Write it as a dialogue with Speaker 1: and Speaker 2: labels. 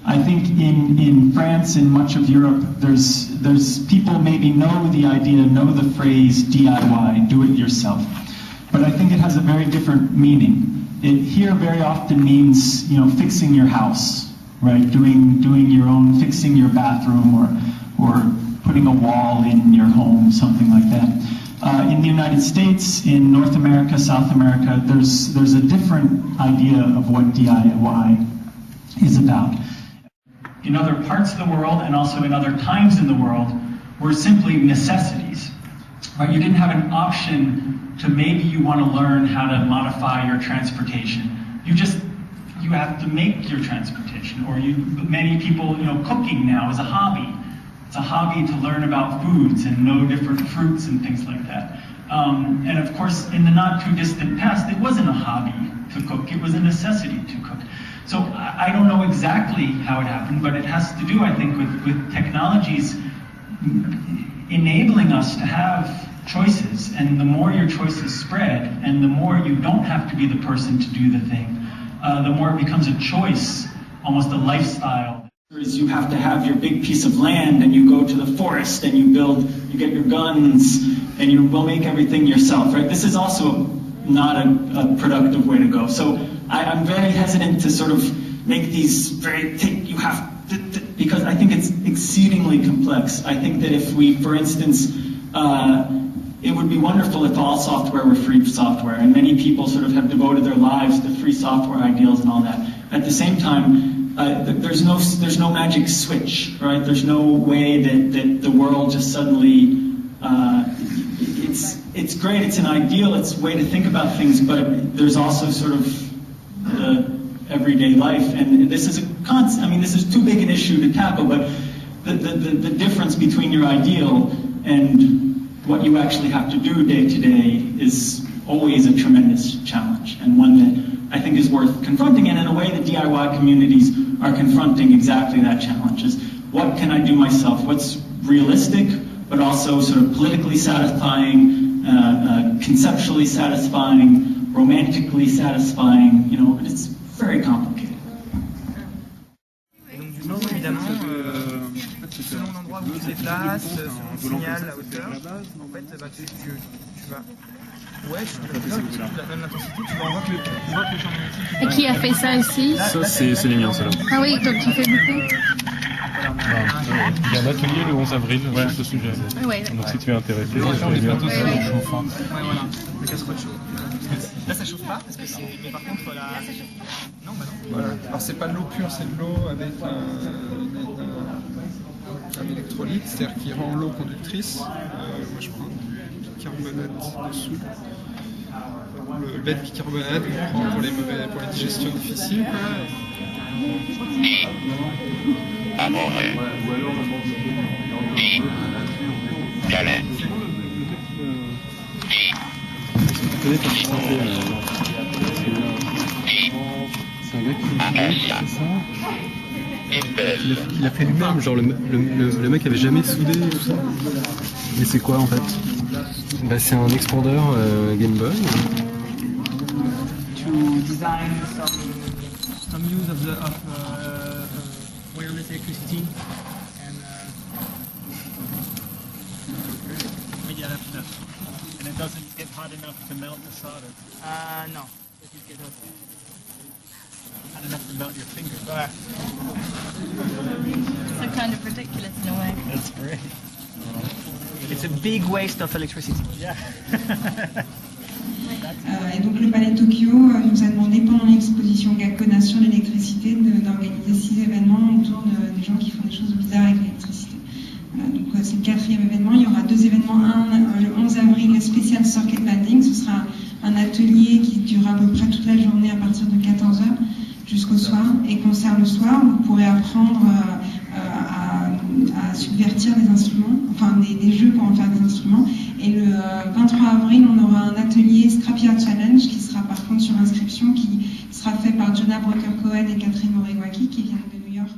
Speaker 1: I think in France and much of Europe, there's people maybe know the idea, know the phrase DIY, do it yourself. But I think it has a very different meaning. It here very often means, fixing your house, right? Doing your own, fixing your bathroom or putting a wall in your home, something like that. In the United States, in North America, South America, there's a different idea of what DIY is about. In other parts of the world and also in other times in the world were simply necessities. Right? You didn't have an option to maybe you want to learn how to modify your transportation. You have to make your transportation, or many people, cooking now is a hobby. It's a hobby to learn about foods and know different fruits and things like that. And of course, in the not too distant past, it wasn't a hobby to cook, it was a necessity to cook. So I don't know exactly how it happened, but it has to do, I think, with technologies enabling us to have choices. And the more your choices spread, and the more you don't have to be the person to do the thing, the more it becomes a choice, almost a lifestyle. You have to have your big piece of land, and you go to the forest, and you get your guns, and you will make everything yourself, right? This is also not a productive way to go. So I'm very hesitant to sort of make these because I think it's exceedingly complex. I think that if we, for instance, it would be wonderful if all software were free software, and many people sort of have devoted their lives to free software ideals and all that. At the same time, there's no magic switch, right? There's no way that the world just suddenly, it's great, it's an ideal, it's a way to think about things, but there's also sort of everyday life, and this is this is too big an issue to tackle, but the difference between your ideal and what you actually have to do day to day is always a tremendous challenge, and one that I think is worth confronting, and in a way the DIY communities are confronting exactly that challenge, is what can I do myself, what's realistic, but also sort of politically satisfying, conceptually satisfying, romantically satisfying, it's very complicated.
Speaker 2: Et donc du coup, évidemment, selon l'endroit où tu te déplaces, selon le signal, la hauteur, en fait, tu vas... Ouais, tu la même intensité, tu vois que le champ magnétique...
Speaker 3: Et qui a fait ça ici?
Speaker 4: Ça, c'est les miens, ça là.
Speaker 3: Ah oui, donc tu fais beaucoup?
Speaker 4: Il y a un atelier le 11 avril sur ce sujet.
Speaker 3: Ouais.
Speaker 4: Donc si tu es intéressé,
Speaker 2: je
Speaker 4: vais bien.
Speaker 2: Ouais, voilà, le casserole chaud. Là ça chauffe pas, parce que c'est... Mais par contre là... Non, bah non.
Speaker 5: Voilà. Alors c'est pas de l'eau pure, c'est de l'eau avec un électrolyte, c'est-à-dire qui rend l'eau conductrice. Moi je prends du bicarbonate de soude. Le lait de bicarbonate qu'on prend pour les digestions difficiles.
Speaker 6: Amoré. Palais.
Speaker 4: Tu connais ta santé, c'est un gars qui fait ça. Il a fait lui-même, genre le mec avait jamais soudé tout ça. Mais c'est quoi en fait? Bah c'est un expandeur Game Boy.
Speaker 2: To design some use of wireless electricity and media adapter.
Speaker 1: And it doesn't get hot enough to melt the solder.
Speaker 2: No, it will get hot.
Speaker 1: Hot enough to melt your fingers.
Speaker 2: Ouais.
Speaker 3: So kind of ridiculous in a way.
Speaker 1: That's great.
Speaker 2: It's a big waste of electricity.
Speaker 1: Yeah.
Speaker 7: Et donc le Palais de Tokyo nous a demandé pendant l'exposition Gakona sur l'électricité d'organiser 6 événements autour des gens qui font des choses bizarres avec l'électricité. Voilà, donc c'est le 4e événement. Il y aura 2 événements. Un le 11 avril, spécial Circuit Landing. Ce sera un atelier qui durera à peu près toute la journée à partir de 14h jusqu'au soir, et concert le soir. Vous pourrez apprendre à subvertir des instruments, enfin des jeux pour en faire des instruments. Et le 23 avril, on aura un atelier Scrapyard Challenge qui sera par contre sur inscription, qui sera fait par Jonah Broker-Cohen et Catherine Moregwaki qui viennent de New York.